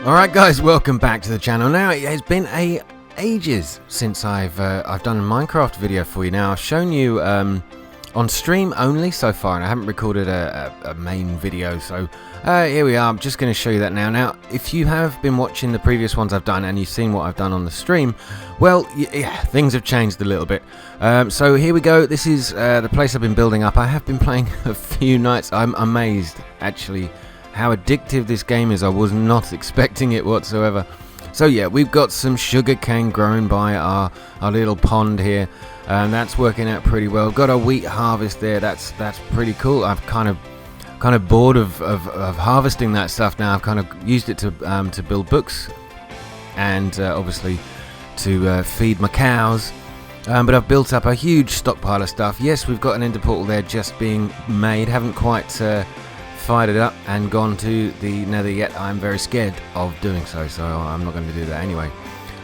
Alright guys, welcome back to the channel. Now it has been ages since I've done a Minecraft video for you. Now I've shown you on stream only so far, and I haven't recorded a main video, so here we are. I'm just going to show you that now. Now if you have been watching the previous ones I've done and you've seen what I've done on the stream, well, yeah, things have changed a little bit. So here we go. This is the place I've been building up. I have been playing a few nights. I'm amazed actually how addictive this game is. I was not expecting it whatsoever. So yeah, we've got some sugarcane growing by our little pond here, and that's working out pretty well. Got a wheat harvest there. That's pretty cool. I've kind of bored of harvesting that stuff now. I've kind of used it to build books and obviously to feed my cows. But I've built up a huge stockpile of stuff. Yes, we've got an ender portal there just being made. Haven't quite fired it up and gone to the nether yet. I'm very scared of doing so, so I'm not going to do that anyway.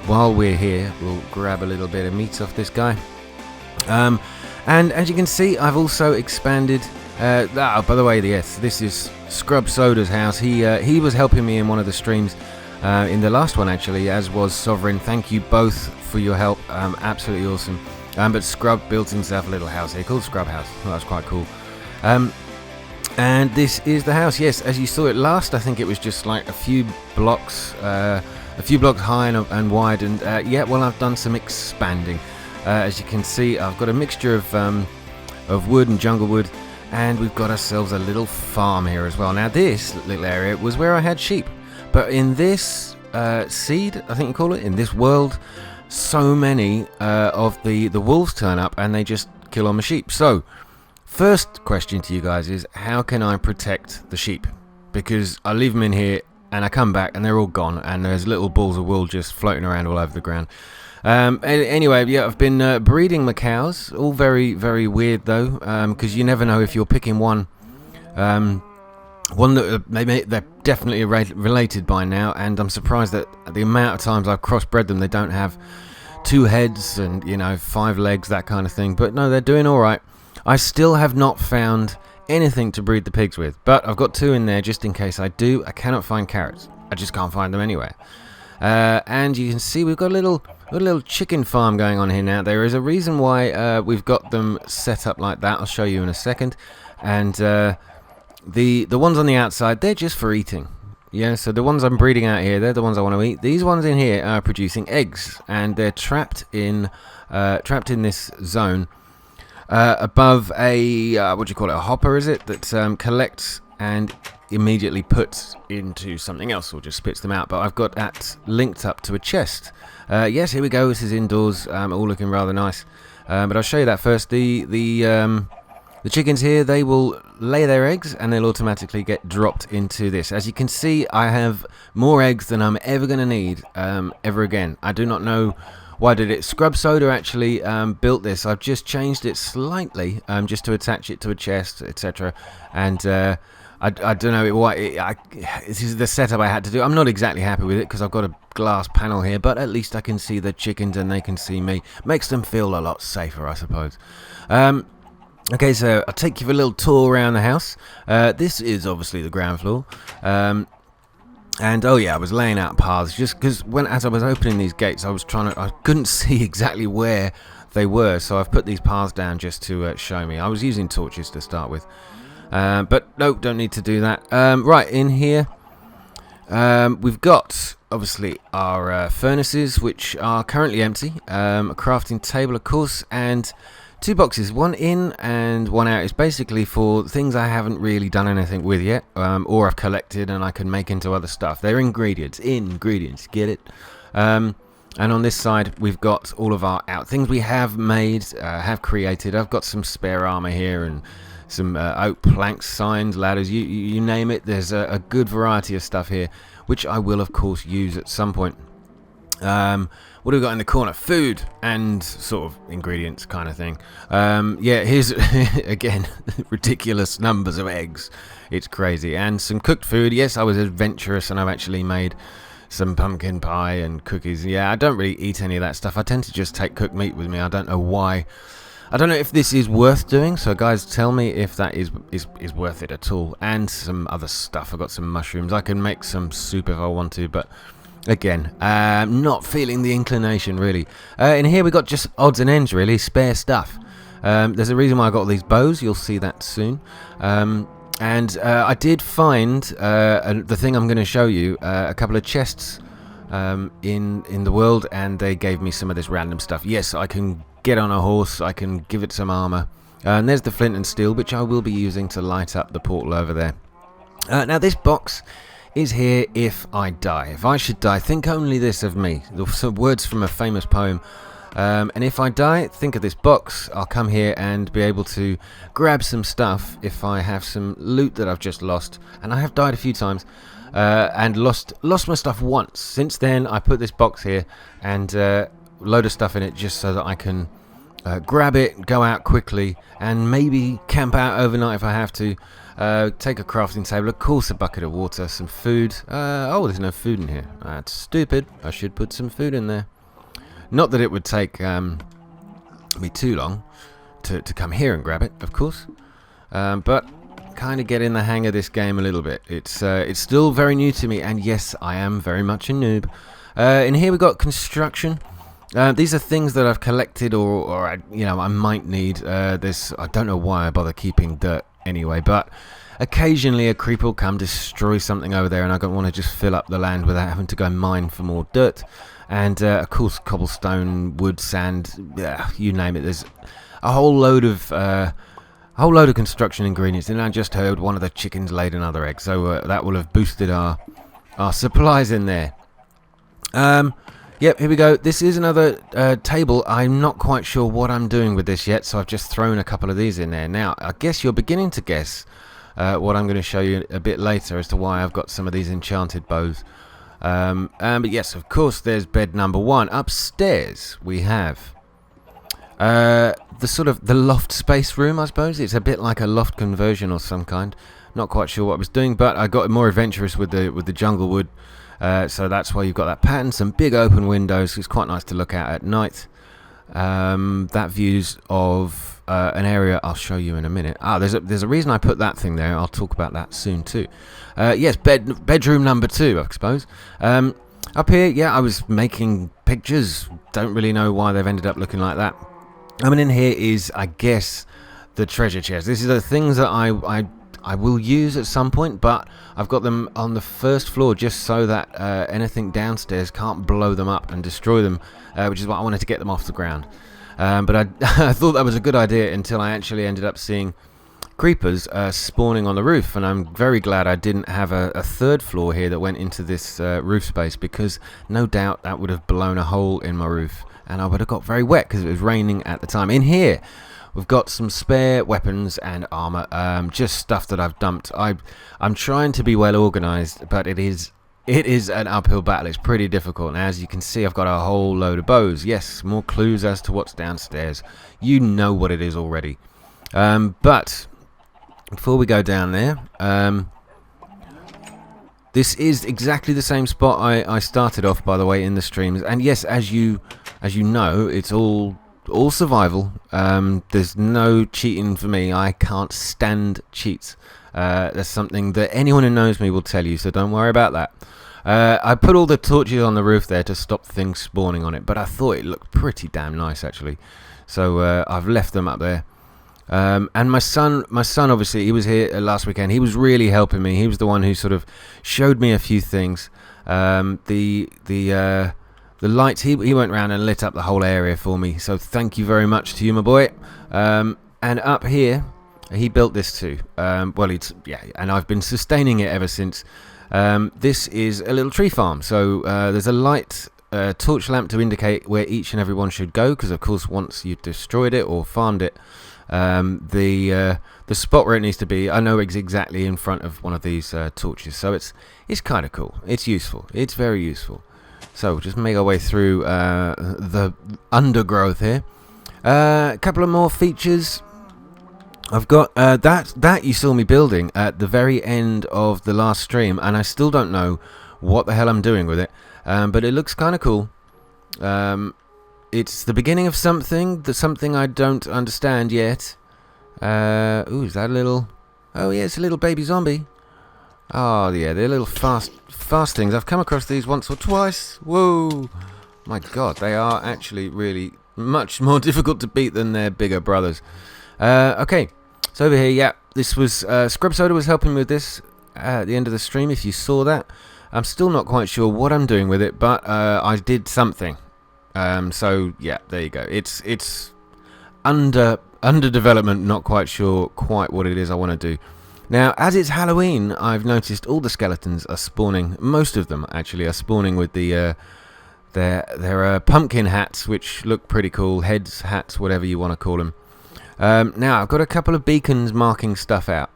While we're here, we'll grab a little bit of meat off this guy. And as you can see, I've also expanded. By the way, yes, this is Scrub Soda's house. He was helping me in one of the streams, in the last one actually, as was Sovereign. Thank you both for your help. Absolutely awesome. But Scrub built himself a little house here called Scrub House. Well, that's quite cool. And this is the house. Yes, as you saw it last, I think it was just like a few blocks high and wide. And yeah, well, I've done some expanding. As you can see, I've got a mixture of wood and jungle wood, and we've got ourselves a little farm here as well. Now, this little area was where I had sheep, but in this seed, I think you call it, in this world, so many of the wolves turn up and they just kill all my sheep. So first question to you guys is, how can I protect the sheep? Because I leave them in here and I come back and they're all gone, and there's little balls of wool just floating around all over the ground. Anyway, yeah, I've been breeding my cows. All very, very weird though, because you never know if you're picking one that maybe they're definitely related by now, and I'm surprised that the amount of times I've crossbred them, they don't have 2 heads and, you know, 5 legs, that kind of thing. But no, they're doing all right. I still have not found anything to breed the pigs with, but I've got 2 in there just in case I do. I cannot find carrots. I just can't find them anywhere. And you can see we've got a little chicken farm going on here now. There is a reason why we've got them set up like that. I'll show you in a second. And the ones on the outside, they're just for eating. Yeah, so the ones I'm breeding out here, they're the ones I want to eat. These ones in here are producing eggs, and they're trapped in this zone. Above a, what do you call it, a hopper is it, that collects and immediately puts into something else, or just spits them out. But I've got that linked up to a chest. Yes, here we go, this is indoors, all looking rather nice. But I'll show you that first. The chickens here, they will lay their eggs and they'll automatically get dropped into this. As you can see, I have more eggs than I'm ever going to need ever again. I do not know why did it. Scrub Soda actually built this. I've just changed it slightly just to attach it to a chest, etc. And I don't know why. This is the setup I had to do. I'm not exactly happy with it because I've got a glass panel here, but at least I can see the chickens and they can see me. Makes them feel a lot safer, I suppose. Okay, so I'll take you for a little tour around the house. This is obviously the ground floor. And oh yeah, I was laying out paths just because as I was opening these gates, I couldn't see exactly where they were, so I've put these paths down just to show me. I was using torches to start with, but no, don't need to do that. Right, in here we've got obviously our furnaces, which are currently empty, a crafting table of course, and 2 boxes, one in and one out. It's basically for things I haven't really done anything with yet, or I've collected and I can make into other stuff. They're ingredients, get it? And on this side we've got all of our things we have made, have created. I've got some spare armor here and some oak planks, signs, ladders, you name it. There's a good variety of stuff here, which I will of course use at some point. What do we got in the corner? Food and sort of ingredients kind of thing. Yeah, here's again ridiculous numbers of eggs. It's crazy. And some cooked food. Yes, I was adventurous and I've actually made some pumpkin pie and cookies. Yeah, I don't really eat any of that stuff. I tend to just take cooked meat with me. I don't know why. I don't know if this is worth doing, so guys, tell me if that is worth it at all. And some other stuff. I've got some mushrooms. I can make some soup if I want to, but again, not feeling the inclination really. In here we got just odds and ends really, spare stuff. There's a reason why I got all these bows. You'll see that soon. And I did find the thing I'm going to show you, a couple of chests in the world, and they gave me some of this random stuff. Yes, I can get on a horse, I can give it some armor, and there's the flint and steel, which I will be using to light up the portal over there. Now this box is here if I die. If I should die, think only this of me. Some words from a famous poem. And if I die, think of this box. I'll come here and be able to grab some stuff if I have some loot that I've just lost. And I have died a few times and lost my stuff once. Since then, I put this box here and load of stuff in it just so that I can grab it, go out quickly, and maybe camp out overnight if I have to. Take a crafting table, of course a bucket of water, some food. Oh, there's no food in here. That's stupid. I should put some food in there. Not that it would take me too long to come here and grab it, of course. But kind of get in the hang of this game a little bit. It's still very new to me, and yes, I am very much a noob. In here we've got construction. These are things that I've collected or I might need. I don't know why I bother keeping dirt anyway, but occasionally a creeper will come destroy something over there, and I don't want to just fill up the land without having to go mine for more dirt. And of course cobblestone, wood, sand, you name it. There's a whole load of construction ingredients, and I just heard one of the chickens laid another egg, so that will have boosted our supplies in there. Yep, here we go. This is another table. I'm not quite sure what I'm doing with this yet, so I've just thrown a couple of these in there. Now, I guess you're beginning to guess what I'm going to show you a bit later as to why I've got some of these enchanted bows. But yes, of course, there's bed number 1. Upstairs, we have the loft space room, I suppose. It's a bit like a loft conversion or some kind. Not quite sure what I was doing, but I got more adventurous with the jungle wood. So that's why you've got that pattern, some big open windows. It's quite nice to look at night. That views of an area I'll show you in a minute. There's a reason I put that thing there. I'll talk about that soon too. Yes, bedroom number 2, I suppose. Up here, yeah, I was making pictures. Don't really know why they've ended up looking like that. I mean, in here is, I guess, the treasure chest. This is the things that I will use at some point, but I've got them on the first floor just so that anything downstairs can't blow them up and destroy them, which is why I wanted to get them off the ground. But I thought that was a good idea until I actually ended up seeing creepers spawning on the roof, and I'm very glad I didn't have a third floor here that went into this roof space, because no doubt that would have blown a hole in my roof and I would have got very wet because it was raining at the time. In here we've got some spare weapons and armor, just stuff that I've dumped. I'm trying to be well organized, but it is an uphill battle. It's pretty difficult. Now, as you can see, I've got a whole load of bows. Yes, more clues as to what's downstairs. You know what it is already. But before we go down there, this is exactly the same spot I started off, by the way, in the streams. And yes, as you know, it's all survival. There's no cheating for me. I can't stand cheats. That's something that anyone who knows me will tell you, so don't worry about that. I put all the torches on the roof there to stop things spawning on it, but I thought it looked pretty damn nice actually, so I've left them up there. And my son obviously, he was here last weekend. He was really helping me. He was the one who sort of showed me a few things. The lights, he went around and lit up the whole area for me, so thank you very much to you, my boy. And up here, he built this too. And I've been sustaining it ever since. This is a little tree farm, so there's a light torch lamp to indicate where each and every one should go, because of course once you've destroyed it or farmed it, the spot where it needs to be, I know it's exactly in front of one of these torches, so it's kind of cool. It's useful. It's very useful. So just make our way through the undergrowth here. A couple of more features. I've got that you saw me building at the very end of the last stream, and I still don't know what the hell I'm doing with it, but it looks kind of cool. it's the beginning of something. Something I don't understand yet. Ooh, is that a little... Oh, yeah, it's a little baby zombie. Oh, yeah, they're little fast things. I've come across these once or twice. Whoa. My God, they are actually really much more difficult to beat than their bigger brothers. Okay, so over here, yeah, this was... Scrub Soda was helping with this at the end of the stream, if you saw that. I'm still not quite sure what I'm doing with it, but I did something. So, yeah, there you go. It's under development, not quite sure quite what it is I want to do. Now, as it's Halloween, I've noticed all the skeletons are spawning. Most of them, actually, are spawning with the their pumpkin hats, which look pretty cool. Heads, hats, whatever you want to call them. Now, I've got a couple of beacons marking stuff out.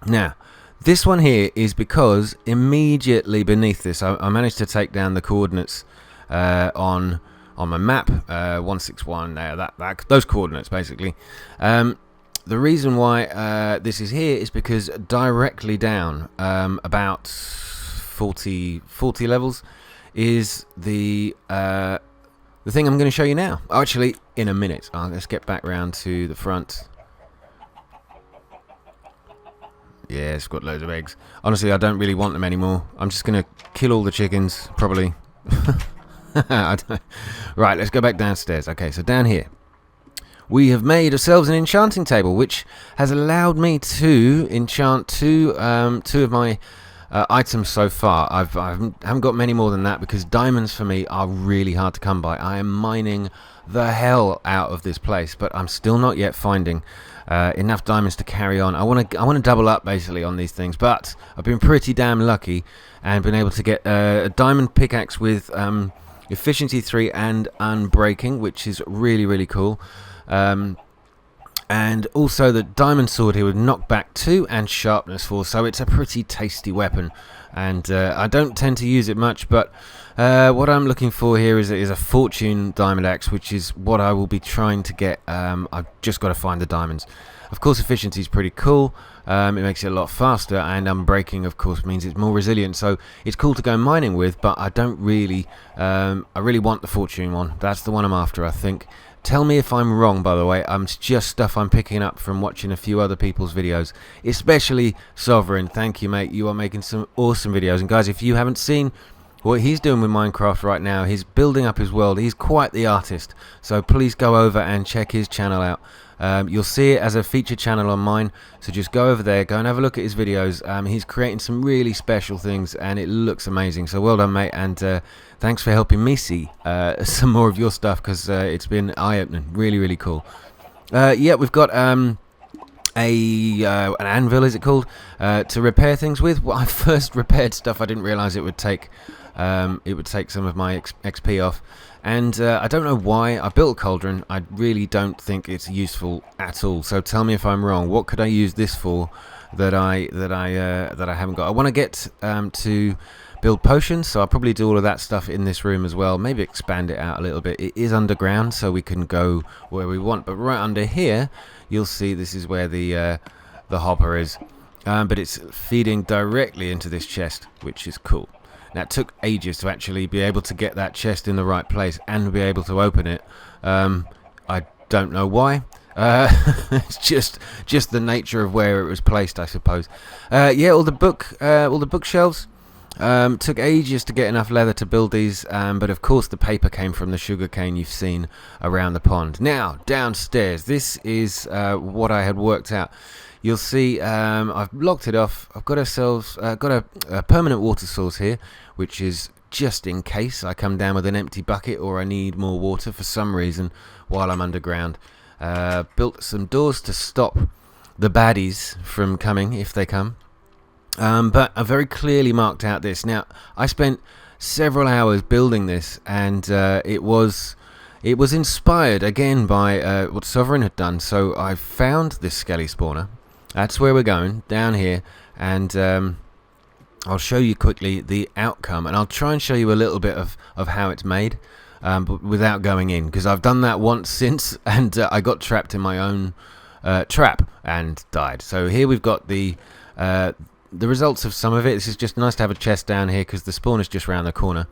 Now, this one here is because immediately beneath this, I managed to take down the coordinates on my map, 161. Those coordinates, basically. The reason why this is here is because directly down, about 40 levels, is the thing I'm going to show you now. Actually, in a minute. Let's get back round to the front. Yeah, it's got loads of eggs. Honestly, I don't really want them anymore. I'm just going to kill all the chickens, probably. Right, let's go back downstairs. Okay, so down here, we have made ourselves an enchanting table, which has allowed me to enchant two of my items so far. I haven't got many more than that because diamonds for me are really hard to come by. I am mining the hell out of this place, but I'm still not yet finding enough diamonds to carry on. I want to double up basically on these things, but I've been pretty damn lucky and been able to get a diamond pickaxe with efficiency 3 and unbreaking, which is really cool. And also the diamond sword here with knockback 2 and sharpness 4, so it's a pretty tasty weapon. And I don't tend to use it much, but what I'm looking for here is a fortune diamond axe, which is what I will be trying to get. I've just got to find the diamonds. Of course, efficiency is pretty cool. It makes it a lot faster, and unbreaking, of course, means it's more resilient. So it's cool to go mining with, but I don't really. I really want the fortune one. That's the one I'm after, I think. Tell me if I'm wrong, by the way. It's just stuff I'm picking up from watching a few other people's videos, especially Sovereign. Thank you, mate. You are making some awesome videos. And guys, if you haven't seen what he's doing with Minecraft right now, he's building up his world. He's quite the artist. So please go over and check his channel out. You'll see it as a featured channel on mine, so just go over there, go and have a look at his videos. He's creating some really special things, and it looks amazing. So well done, mate, and thanks for helping me see some more of your stuff, because it's been eye-opening. Really cool. Yeah, we've got an anvil, is it called, to repair things with. When I first repaired stuff, I didn't realise it would take some of my XP off. And I don't know why I built a cauldron. I really don't think it's useful at all. So tell me if I'm wrong. What could I use this for that I haven't got? I want to get to build potions, so I'll probably do all of that stuff in this room as well. Maybe expand it out a little bit. It is underground, so we can go where we want. But right under here, you'll see this is where the hopper is. But it's feeding directly into this chest, which is cool. Now, it took ages to actually be able to get that chest in the right place and be able to open it. I don't know why. It's just the nature of where it was placed, I suppose. Yeah, all the bookshelves. Took ages to get enough leather to build these, but of course the paper came from the sugarcane you've seen around the pond. Now, downstairs, this is what I had worked out. You'll see I've blocked it off. I've got a permanent water source here, which is just in case I come down with an empty bucket or I need more water for some reason while I'm underground. Built some doors to stop the baddies from coming if they come. But I very clearly marked out this. Now, I spent several hours building this, and it was inspired again by what Sovereign had done. So I found this skelly spawner. That's where we're going, down here, and I'll show you quickly the outcome, and I'll try and show you a little bit of how it's made, but without going in, because I've done that once since, and I got trapped in my own trap and died. So here we've got the results of some of it. This is just nice to have a chest down here, because the spawn is just around the corner.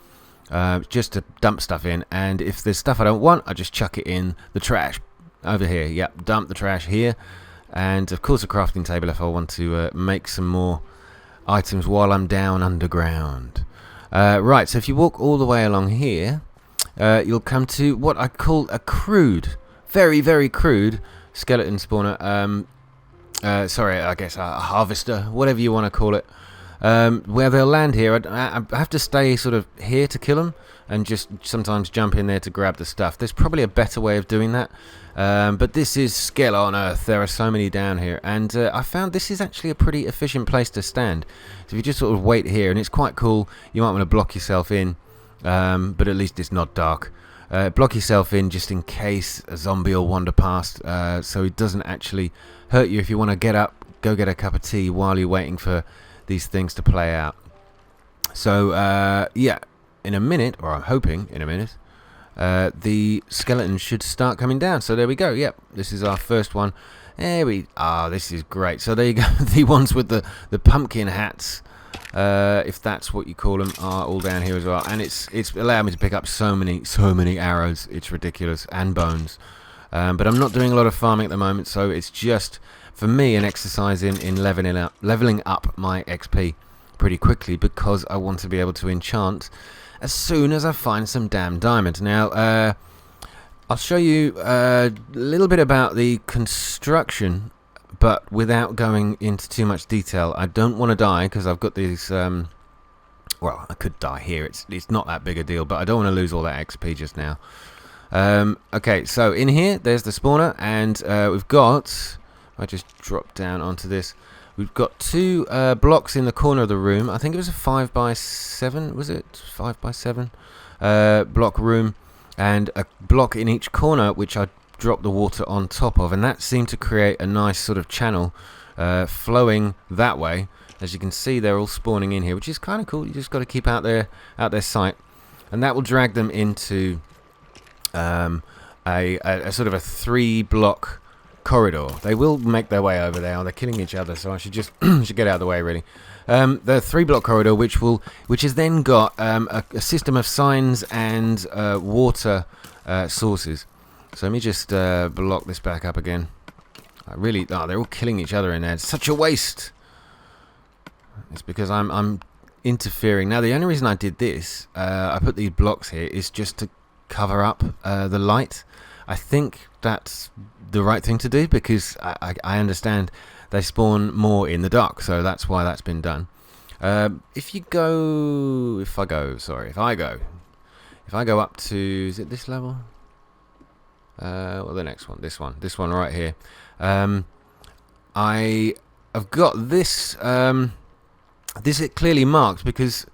just to dump stuff in, and if there's stuff I don't want, I just chuck it in the trash over here. Yep, dump the trash here, and of course a crafting table if I want to make some more items while I'm down underground. Right, so if you walk all the way along here, you'll come to what I call a crude, very, very crude skeleton spawner. Sorry, I guess a harvester, whatever you want to call it. Where they'll land here, I have to stay sort of here to kill them, and just sometimes jump in there to grab the stuff. There's probably a better way of doing that, but this is skill on Earth. There are so many down here, and I found this is actually a pretty efficient place to stand. So if you just sort of wait here, and it's quite cool, you might want to block yourself in, but at least it's not dark. Block yourself in just in case a zombie will wander past, so it doesn't actually hurt you if you want to get up, go get a cup of tea while you're waiting for these things to play out. So yeah, in a minute, or I'm hoping in a minute, the skeletons should start coming down. So there we go. Yep, this is our first one. There we are. This is great. So there you go. The ones with the pumpkin hats, if that's what you call them, are all down here as well. And it's allowed me to pick up so many arrows. It's ridiculous, and bones. But I'm not doing a lot of farming at the moment, so it's just for me an exercise in leveling up my XP pretty quickly, because I want to be able to enchant as soon as I find some damn diamond. Now, I'll show you a little bit about the construction, but without going into too much detail. I don't want to die because I've got these. Well, I could die here. It's not that big a deal, but I don't want to lose all that XP just now. Okay, so in here, there's the spawner, and we've got. I just drop down onto this. We've got two blocks in the corner of the room. I think it was a 5x7, was it? 5x7 block room, and a block in each corner which I dropped the water on top of, and that seemed to create a nice sort of channel flowing that way. As you can see, they're all spawning in here, which is kind of cool. You just got to keep out their sight, and that will drag them into a sort of a 3-block corridor. They will make their way over there. They're killing each other, so I should just should get out of the way, really. The 3-block corridor, which has then got a system of signs and water sources. So let me just block this back up again. They're all killing each other in there. It's such a waste. It's because I'm interfering. Now, the only reason I did this, I put these blocks here, is just to cover up the light. I think that's the right thing to do, because I understand they spawn more in the dark, so that's why that's been done. If I go up to, is it this level? Well, the next one, this one right here. I've got this. This is clearly marked because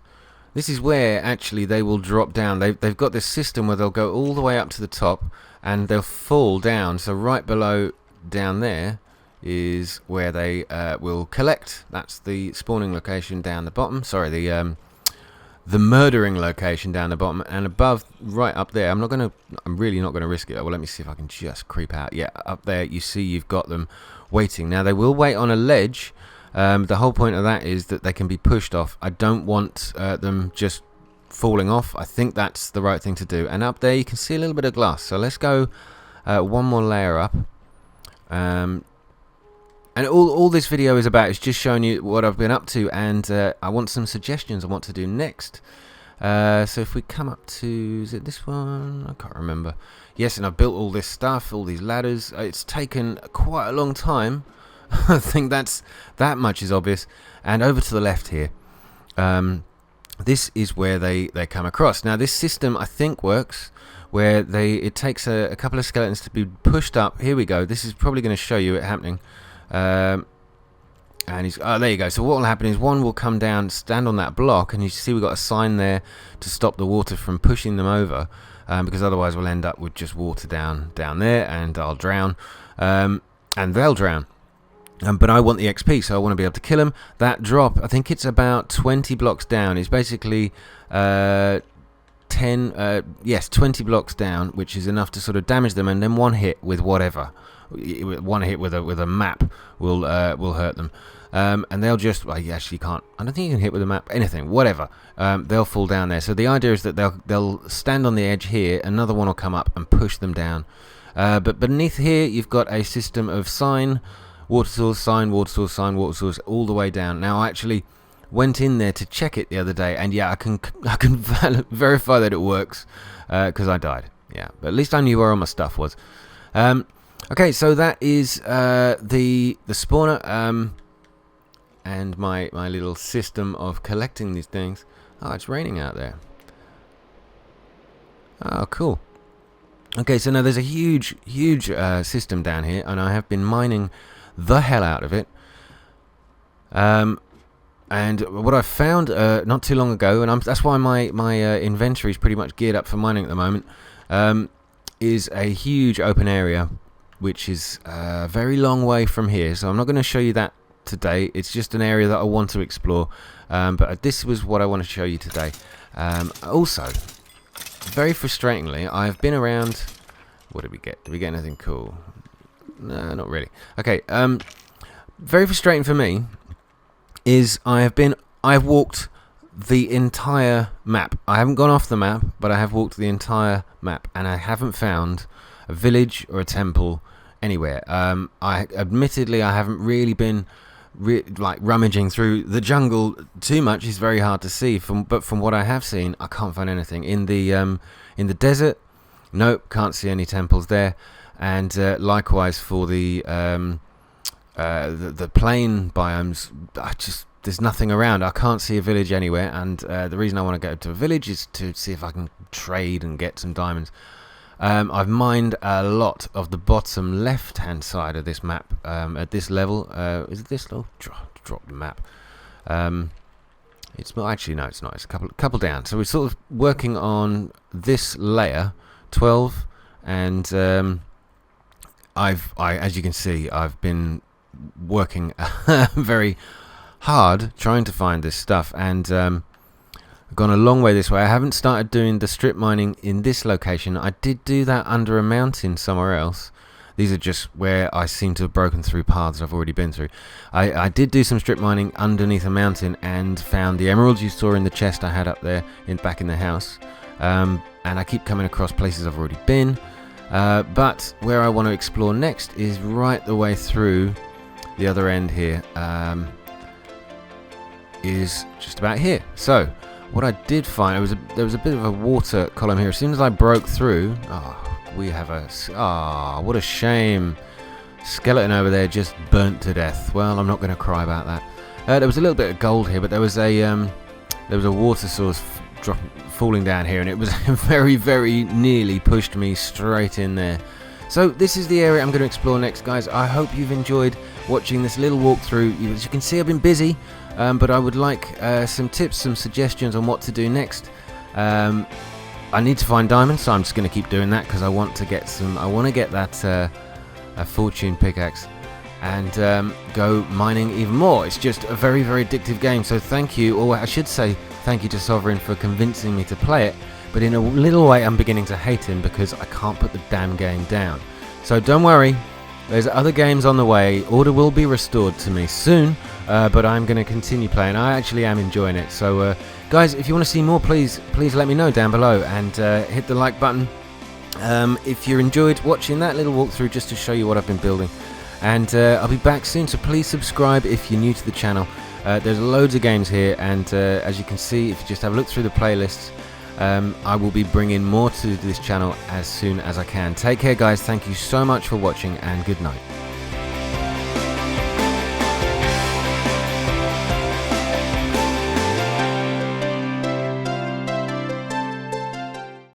this is where actually they will drop down. They've got this system where they'll go all the way up to the top and they'll fall down. So right below down there is where they will collect. That's the spawning location down the bottom. Sorry, the murdering location down the bottom, and above, right up there. I'm really not gonna risk it. Well, let me see if I can just creep out. Yeah, up there you see you've got them waiting. Now they will wait on a ledge. The whole point of that is that they can be pushed off. I don't want them just falling off. I think that's the right thing to do. And up there you can see a little bit of glass. So let's go one more layer up. And all this video is about is just showing you what I've been up to, and I want some suggestions on what to do next. So if we come up to, is it this one? I can't remember. Yes, and I've built all this stuff, all these ladders. It's taken quite a long time. I think that much is obvious. And over to the left here, this is where they come across. Now this system I think works where it takes a couple of skeletons to be pushed up. Here we go. This is probably going to show you it happening. And there you go. So what will happen is one will come down, stand on that block, and you see we've got a sign there to stop the water from pushing them over, because otherwise we'll end up with just water down there, and I'll drown, and they'll drown. But I want the XP, so I want to be able to kill them. That drop, I think it's about 20 blocks down. It's basically 20 blocks down, which is enough to sort of damage them, and then one hit with whatever, one hit with a map will hurt them, and they'll just, well, you actually can't. I don't think you can hit with a map, anything, whatever. They'll fall down there. So the idea is that they'll stand on the edge here. Another one will come up and push them down. But beneath here, you've got a system of sign, water source, sign, water source, sign, water source, all the way down. Now, I actually went in there to check it the other day, and yeah, I can verify that it works, because I died. Yeah, but at least I knew where all my stuff was. Okay, so that is the spawner, and my little system of collecting these things. Oh, it's raining out there. Oh, cool. Okay, so now there's a huge system down here, and I have been mining the hell out of it. And what I found not too long ago, and that's why my inventory is pretty much geared up for mining at the moment, is a huge open area, which is a very long way from here. So I'm not going to show you that today. It's just an area that I want to explore. But this was what I want to show you today. Also, very frustratingly, I've been around. What did we get? Did we get anything cool? No, not really. Okay. Very frustrating for me is I've walked the entire map. I haven't gone off the map, but I have walked the entire map, and I haven't found a village or a temple anywhere. Admittedly, I haven't really been like rummaging through the jungle too much. It's very hard to see. But from what I have seen, I can't find anything in the desert. Nope, can't see any temples there. And likewise for the plain biomes, there's nothing around. I can't see a village anywhere, and the reason I want to go to a village is to see if I can trade and get some diamonds. I've mined a lot of the bottom left-hand side of this map at this level. Is it this level? Drop the map. It's actually no, it's not. It's a couple down. So we're sort of working on this layer 12, and as you can see, I've been working very hard trying to find this stuff, and I've gone a long way this way. I haven't started doing the strip mining in this location. I did do that under a mountain somewhere else. These are just where I seem to have broken through paths I've already been through. I did do some strip mining underneath a mountain and found the emeralds you saw in the chest I had up there back in the house. And I keep coming across places I've already been. But where I want to explore next is right the way through the other end here. Is just about here. So what I did find, there was a bit of a water column here. As soon as I broke through, we have what a shame. Skeleton over there just burnt to death. Well, I'm not going to cry about that. There was a little bit of gold here, but there was a water source falling down here, and it was very, very nearly pushed me straight in there. So this is the area I'm going to explore next, guys. I hope you've enjoyed watching this little walkthrough. As you can see, I've been busy, but I would like some tips, some suggestions on what to do next. I need to find diamonds, so I'm just going to keep doing that because I want to get some. I want to get that a fortune pickaxe and go mining even more. It's just a very, very addictive game. So thank you, or I should say thank you to Sovereign for convincing me to play it. But in a little way, I'm beginning to hate him because I can't put the damn game down. So don't worry, there's other games on the way. Order will be restored to me soon, but I'm going to continue playing. I actually am enjoying it. So, guys, if you want to see more, please let me know down below and hit the like button. If you enjoyed watching that little walkthrough just to show you what I've been building. And I'll be back soon, so please subscribe if you're new to the channel. There's loads of games here, and as you can see, if you just have a look through the playlists, I will be bringing more to this channel as soon as I can. Take care, guys. Thank you so much for watching, and good night.